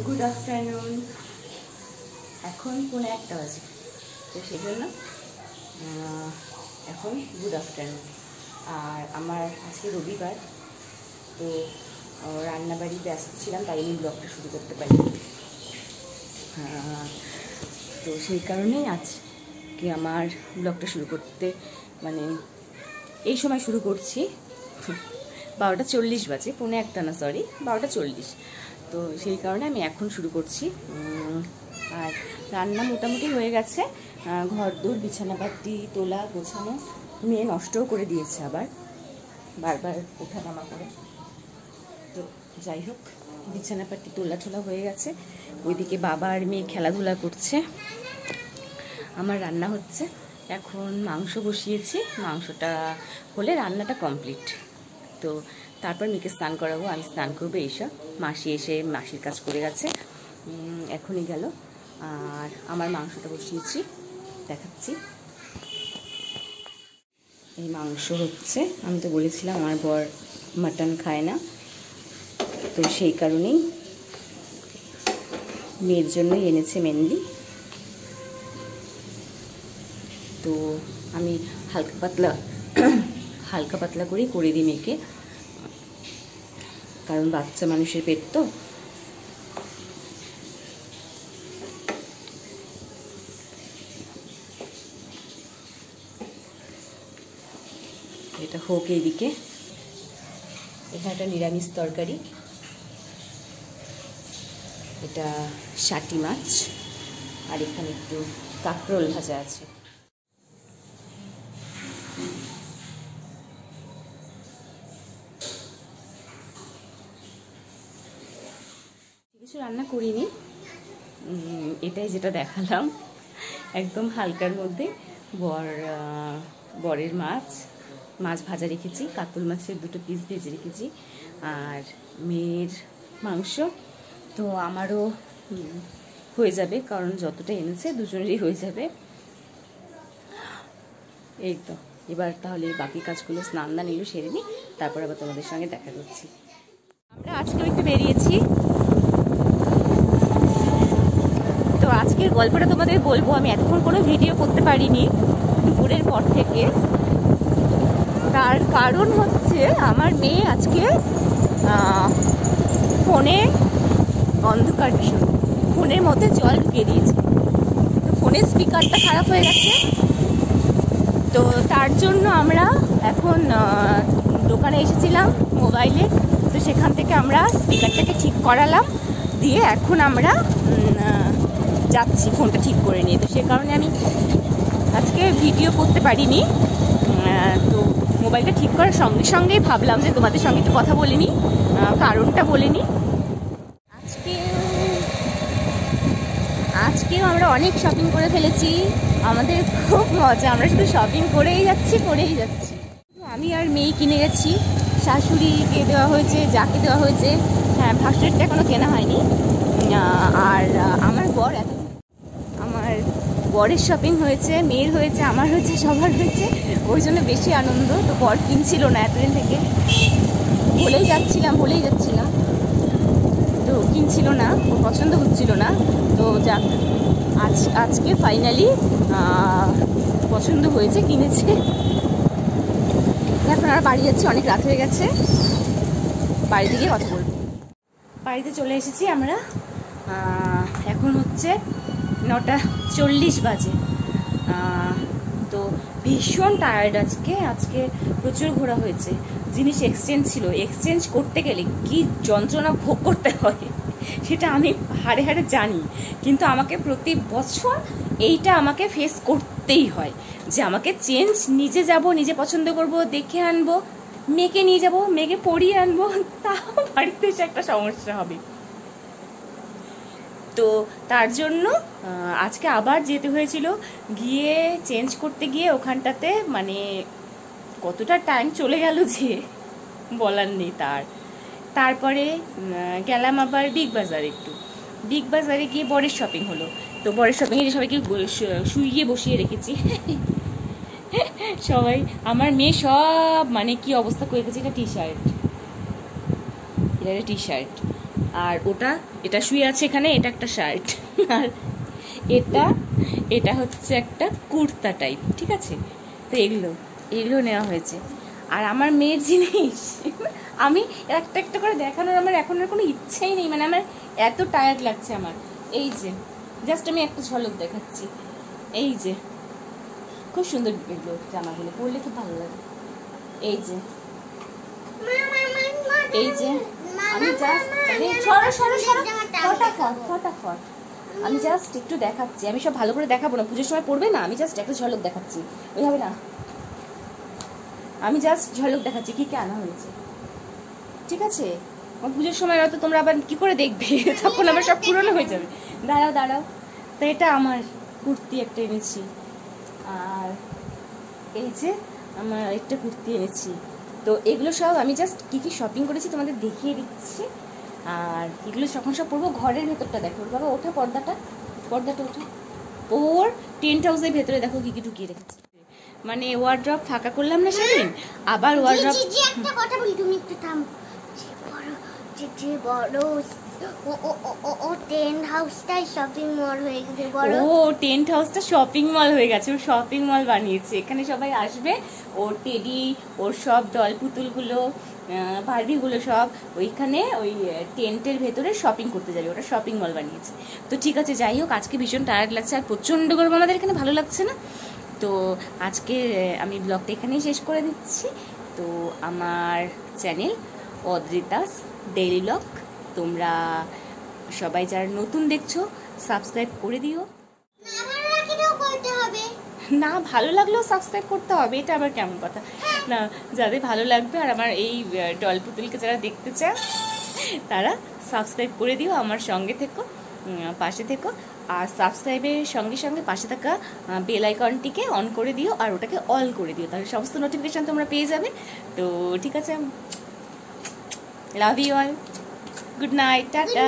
Good afternoon. এখন কোন একটা বাজে, তো সেই জন্য এখন গুড আফটারনুন। আর আমার আজকে রবিবার, তো রান্নাবাড়ি ব্যস্ত ছিলাম, তাই আমি ব্লগটা শুরু করতে পারি। তো সেই কারণেই আজকে আমার ব্লগটা শুরু করতে মানে এই সময় শুরু করছি। 12:40 বাজে, পৌনে একটা না, সরি 12:40। তো সেই কারণে আমি এখন শুরু করছি। আর রান্না মোটামুটি হয়ে গেছে, ঘর দৌড় বিছানাপাতি তোলা গোছানো, মেয়ে নষ্টও করে দিয়েছে আবার বারবার ওঠানামা করে। তো যাই হোক, বিছানাপাতি তোলা ঠোলা হয়ে গেছে। ওইদিকে বাবা আর মেয়ে খেলাধুলা করছে, আমার রান্না হচ্ছে। এখন মাংস বসিয়েছি, মাংসটা হলে রান্নাটা কমপ্লিট। তো তারপর মেয়েকে স্নান করাবো, আমি স্নান করবো। এইসব মাসি এসে মাসির কাজ করে গেছে, এখনই গেল। আর আমার মাংসটা বসিয়েছি, দেখাচ্ছি। এই মাংস হচ্ছে, আমি তো বলেছিলাম আমার বর মাটন খায় না, তো সেই কারণেই মেয়ের জন্যই এনেছে মেনলি। তো আমি হালকা পাতলা করেই করে দিই মেয়েকে, কারণ বাচ্চা মানুষের পেট তো। এটা হোক এইদিকে। এখানে একটা নিরামিষ তরকারি, এটা শাটি মাছ, আর এখানে একটু কাঁকরোল ভাজা আছে। কিছু রান্না করিনি, এটাই যেটা দেখালাম, একদম হালকার মধ্যে। বরের মাছ ভাজা রেখেছি, কাতল মাছের 2টো পিস ভেজে রেখেছি, আর মেয়ের মাংস তো আমারও হয়ে যাবে, কারণ যতটা এনেছে দুজনেরই হয়ে যাবে। এই তো, এবার তাহলে বাকি কাজগুলো স্নান দান এগুলো সেরে নিই, তারপর আবার তোমাদের সঙ্গে দেখা করছি। আমরা আজকেও একটু বেরিয়েছি, তো আজকের গল্পটা তোমাদের বলবো। আমি এতক্ষণ কোনো ভিডিও করতে পারিনি দুপুরের পর থেকে। তার কারণ হচ্ছে আমার মেয়ে আজকে ফোনে অন্ধকার ভীষণ, ফোনের মধ্যে জল ঢুকিয়ে দিয়েছে, তো ফোনের স্পিকারটা খারাপ হয়ে গেছে। তো তার জন্য আমরা এখন দোকানে এসেছিলাম মোবাইলে, তো সেখান থেকে আমরা স্পিকারটাকে ঠিক করালাম, দিয়ে এখন আমরা যাচ্ছি ফোনটা ঠিক করে নিয়ে। তো সে কারণে আমি আজকে ভিডিও করতে পারিনি। তো মোবাইলটা ঠিক করার সঙ্গে সঙ্গেই ভাবলাম যে তোমাদের সঙ্গে একটু কথা বলিনি, কারণটা বলিনি। আজকেও আমরা অনেক শপিং করে ফেলেছি, আমাদের খুব মজা, আমরা শুধু শপিং করেই যাচ্ছি। আমি আর মেয়ে কিনে গেছি, শাশুড়িকে দেওয়া হয়েছে, যাকে দেওয়া হয়েছে, হ্যাঁ ভাসুরটা এখনো কেনা হয়নি। আর আমার বরের শপিং হয়েছে, মেয়ের হয়েছে, আমার হয়েছে, সবার হয়েছে, ওই জন্য বেশি আনন্দ। তো বর কিনছিল না এতদিন থেকে, বলেই যাচ্ছিলাম, তো কিনছিল না, ওর পছন্দ হচ্ছিল না। তো যাক, আজকে ফাইনালি পছন্দ হয়েছে, কিনেছে। এখন আর বাড়ি যাচ্ছি, অনেক রাত হয়ে গেছে, বাড়িতে গিয়ে কথা বলবো। বাড়িতে চলে এসেছি আমরা, এখন হচ্ছে 9:40 বাজে। তো ভীষণ টায়ার্ড আজকে প্রচুর ঘোরা হয়েছে। জিনিস এক্সচেঞ্জ ছিল, এক্সচেঞ্জ করতে গেলে কি যন্ত্রণা ভোগ করতে হয় সেটা আমি হাড়ে হাড়ে জানি, কিন্তু আমাকে প্রতি বছর এইটা আমাকে ফেস করতেই হয়, যে আমাকে চেঞ্জ নিজে যাব, নিজে পছন্দ করব, দেখে আনবো, মেয়েকে নিয়ে যাব, মেয়েকে পরিয়ে আনবো, তাও বাড়িতে এসে একটা সমস্যা হবে। তো তার জন্য আজকে আবার যেতে হয়েছিল, গিয়ে চেঞ্জ করতে গিয়ে ওখানটাতে মানে কতটা টাইম চলে গেল যে বলার নেই। তারপরে গেলাম আবার বিগ বাজারে গিয়ে বরের শপিং হলো। তো বরের শপিংয়ে সবাইকে শুইয়ে বসিয়ে রেখেছি সবাই, আমার মেয়ে সব মানে কি অবস্থা করে রেখেছে। এটা টি শার্ট, আর এটা শুয়ে আছে এখানে, এটা একটা শার্ট, আর এটা হচ্ছে একটা কুর্তা টাইপ, ঠিক আছে। তো এগুলো নেওয়া হয়েছে। আর আমার মেয়ের জিনিস আমি একটা একটা করে দেখানোর আমার এখন আর কোনো ইচ্ছেই নেই, মানে আমার এত টায়ার্ড লাগছে আমার। এই যে জাস্ট আমি একটা ঝলক দেখাচ্ছি, এই যে খুব সুন্দর এগুলো জামাগুলো, পরলে খুব ভালো লাগে। এই যে আমি জাস্ট ফটাফট আমি জাস্ট একটু দেখাচ্ছি, আমি সব ভালো করে দেখাবো না, পুজোর সময় পড়বে না, আমি জাস্ট একটা ঝলক দেখাচ্ছি, ওই হবে না, আমি জাস্ট ঝলক দেখাচ্ছি কি কি আনা হয়েছে, ঠিক আছে। পুজোর সময় হয়তো তোমরা আবার কি করে দেখবে, তখন আবার সব পুরনো হয়ে যাবে। দাঁড়াও। তো এটা আমার কুর্তি একটা এনেছি, আর এই যে আমার একটা কুর্তি এনেছি। তো এগুলো সব আমি জাস্ট কি কি শপিং করেছি তোমাদের দেখিয়ে দিচ্ছি। আর এগুলো যখন সব পরবো, ঘরের ভেতরটা দেখো বাবা, ওঠা পর্দাটা ওঠা, ওর টেন্ট হাউসের ভেতরে দেখো কি কি ঢুকিয়ে রেখেছি। মানে ওয়ার্ড্রপ ফাঁকা করলাম না সেদিন, আবার ওয়ার্ড্রপ। একটা কথা বলি, তুমি একটু থাম। যে বড় ও টেন্ট হাউসটাই শপিং মল হয়ে গেছে, বড় ও টেন্ট হাউসটা শপিং মল হয়ে গেছে, ও শপিং মল বানিয়েছে, এখানে সবাই আসবে, ওর টেডি, ওর সব ডল পুতুলগুলো, বারবিগুলো সব ওইখানে ওই টেন্টের ভেতরে শপিং করতে যাবে, ওটা শপিং মল বানিয়েছে। তো ঠিক আছে, যাই হোক, আজকে ভীষণ টায়ার্ড লাগছে আর প্রচণ্ড গরম আমাদের এখানে, ভালো লাগছে না। তো আজকে আমি ব্লগটা এখানেই শেষ করে দিচ্ছি। তো আমার চ্যানেল অদ্রিতাস ডেইলি ব্লগ, তোমরা সবাই যারা নতুন দেখছো সাবস্ক্রাইব করে দিও। না ভালো লাগলেও সাবস্ক্রাইব করতে হবে, এটা আবার কেমন কথা, না যাদের ভালো লাগবে আর আমার এই ডল পুতুলকে যারা দেখতে চায় তারা সাবস্ক্রাইব করে দিও, আমার সঙ্গে থেকো, পাশে থেকো। আর সাবস্ক্রাইবের সঙ্গে সঙ্গে পাশে থাকা বেল আইকনটিকে অন করে দিও, আর ওটাকে অল করে দিও, তাহলে সমস্ত নোটিফিকেশান তোমরা পেয়ে যাবে। তো ঠিক আছে, love you all, good night, tata.